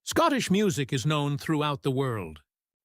Scottish music is known throughout the world.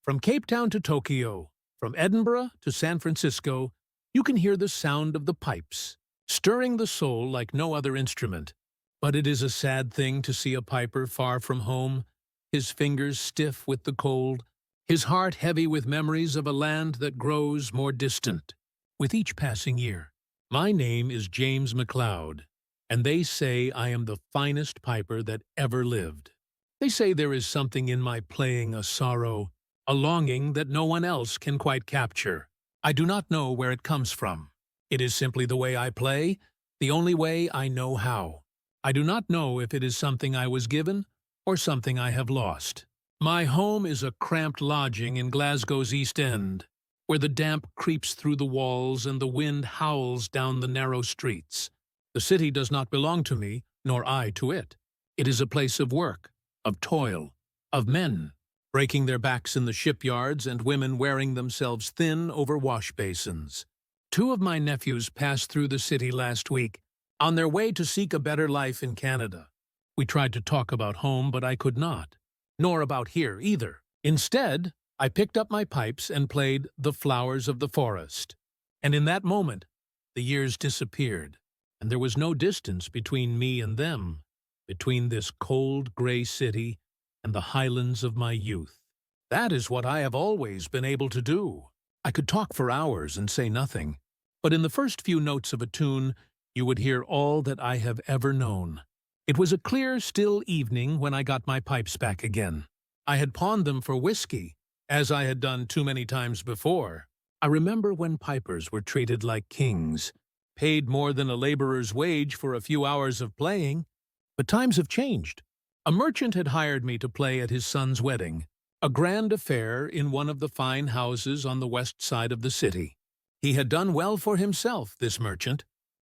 From Cape Town to Tokyo, from Edinburgh to San Francisco, you can hear the sound of the pipes, stirring the soul like no other instrument. But it is a sad thing to see a piper far from home, his fingers stiff with the cold, his heart heavy with memories of a land that grows more distant with each passing year. My name is James MacLeod, and they say I am the finest piper that ever lived. They say there is something in my playing, a sorrow, a longing that no one else can quite capture. I do not know where it comes from. It is simply the way I play, the only way I know how. I do not know if it is something I was given or something I have lost. My home is a cramped lodging in Glasgow's East End, where the damp creeps through the walls and the wind howls down the narrow streets. The city does not belong to me, nor I to it. It is a place of work, of toil, of men breaking their backs in the shipyards and women wearing themselves thin over wash basins. Two of my nephews passed through the city last week, on their way to seek a better life in Canada. We tried to talk about home, but I could not, nor about here either. Instead, I picked up my pipes and played The Flowers of the Forest. And in that moment, the years disappeared, and there was no distance between me and them, between this cold gray city and the highlands of my youth. That is what I have always been able to do. I could talk for hours and say nothing, but in the first few notes of a tune, you would hear all that I have ever known. It was a clear, still evening when I got my pipes back again. I had pawned them for whiskey, as I had done too many times before. I remember when pipers were treated like kings, paid more than a laborer's wage for a few hours of playing. But times have changed. A merchant had hired me to play at his son's wedding, a grand affair in one of the fine houses on the west side of the city. He had done well for himself, this merchant.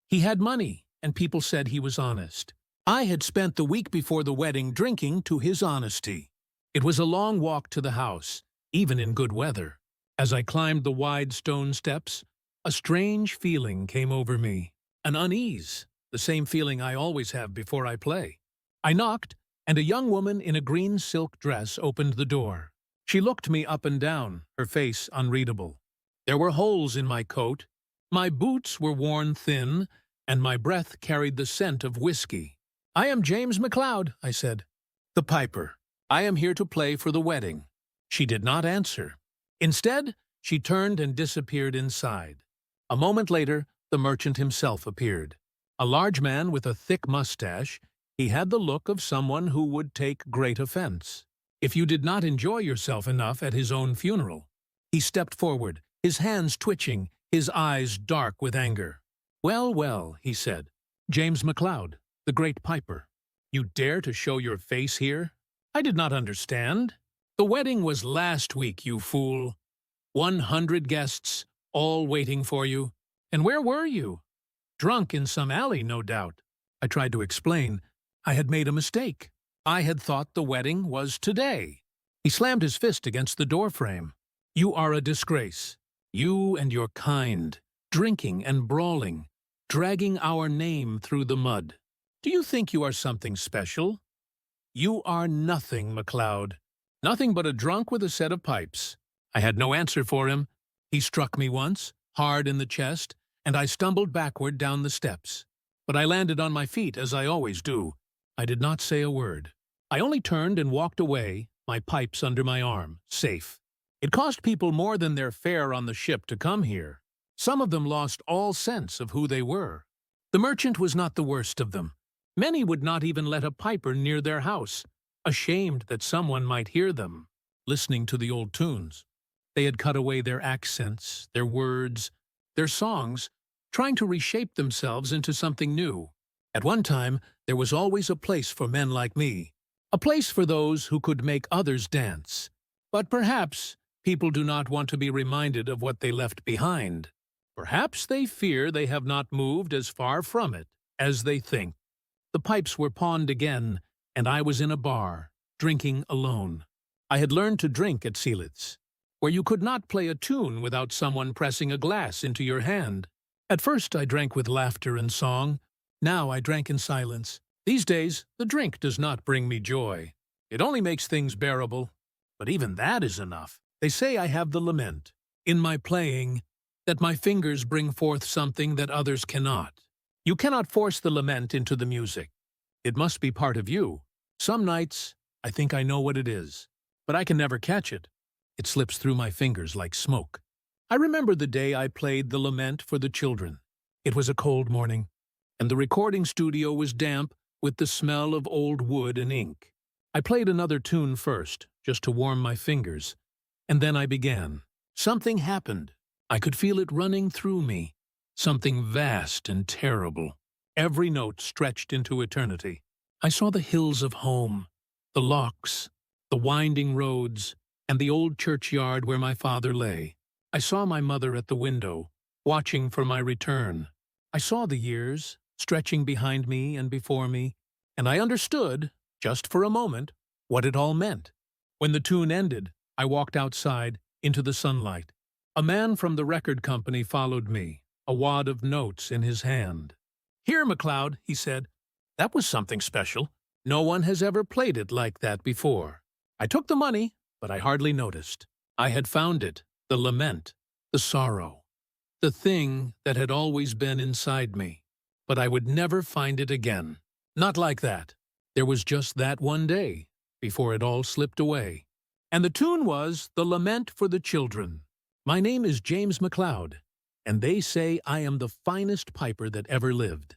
He had money, and people said he was honest. I had spent the week before the wedding drinking to his honesty. It was a long walk to the house, even in good weather. As I climbed the wide stone steps, a strange feeling came over me, an unease, the same feeling I always have before I play. I knocked, and a young woman in a green silk dress opened the door. She looked me up and down, her face unreadable. There were holes in my coat, my boots were worn thin, and my breath carried the scent of whiskey. "I am James MacLeod," I said. "The piper. I am here to play for the wedding." She did not answer. Instead, she turned and disappeared inside. A moment later, the merchant himself appeared. A large man with a thick mustache, he had the look of someone who would take great offense if you did not enjoy yourself enough at his own funeral. He stepped forward, his hands twitching, his eyes dark with anger. "Well, well," he said. "James MacLeod, the great piper. You dare to show your face here? I did not understand. The wedding was last week, you fool. 100 guests, all waiting for you. And where were you? Drunk in some alley, no doubt." I tried to explain. I had made a mistake. I had thought the wedding was today. He slammed his fist against the doorframe. "You are a disgrace. You and your kind, drinking and brawling, dragging our name through the mud. Do you think you are something special? You are nothing, MacLeod. Nothing but a drunk with a set of pipes." I had no answer for him. He struck me once, hard in the chest, and I stumbled backward down the steps. But I landed on my feet, as I always do. I did not say a word. I only turned and walked away, my pipes under my arm, safe. It cost people more than their fare on the ship to come here. Some of them lost all sense of who they were. The merchant was not the worst of them. Many would not even let a piper near their house, ashamed that someone might hear them, listening to the old tunes. They had cut away their accents, their words, their songs, trying to reshape themselves into something new. At one time, there was always a place for men like me, a place for those who could make others dance. But perhaps people do not want to be reminded of what they left behind. Perhaps they fear they have not moved as far from it as they think. The pipes were pawned again, and I was in a bar, drinking alone. I had learned to drink at Seelitz, where you could not play a tune without someone pressing a glass into your hand. At first I drank with laughter and song. Now I drank in silence. These days, the drink does not bring me joy. It only makes things bearable, but even that is enough. They say I have the lament, in my playing, that my fingers bring forth something that others cannot. You cannot force the lament into the music. It must be part of you. Some nights, I think I know what it is, but I can never catch it. It slips through my fingers like smoke. I remember the day I played the lament for the children. It was a cold morning, and the recording studio was damp with the smell of old wood and ink. I played another tune first, just to warm my fingers, and then I began. Something happened. I could feel it running through me. Something vast and terrible. Every note stretched into eternity. I saw the hills of home, the lochs, the winding roads, and the old churchyard where my father lay. I saw my mother at the window, watching for my return. I saw the years, stretching behind me and before me, and I understood, just for a moment, what it all meant. When the tune ended, I walked outside, into the sunlight. A man from the record company followed me, a wad of notes in his hand. "Here, MacLeod," he said. "That was something special. No one has ever played it like that before." I took the money, but I hardly noticed. I had found it, the lament, the sorrow, the thing that had always been inside me. But I would never find it again. Not like that. There was just that one day, before it all slipped away. And the tune was The Lament for the Children. My name is James MacLeod, and they say I am the finest piper that ever lived.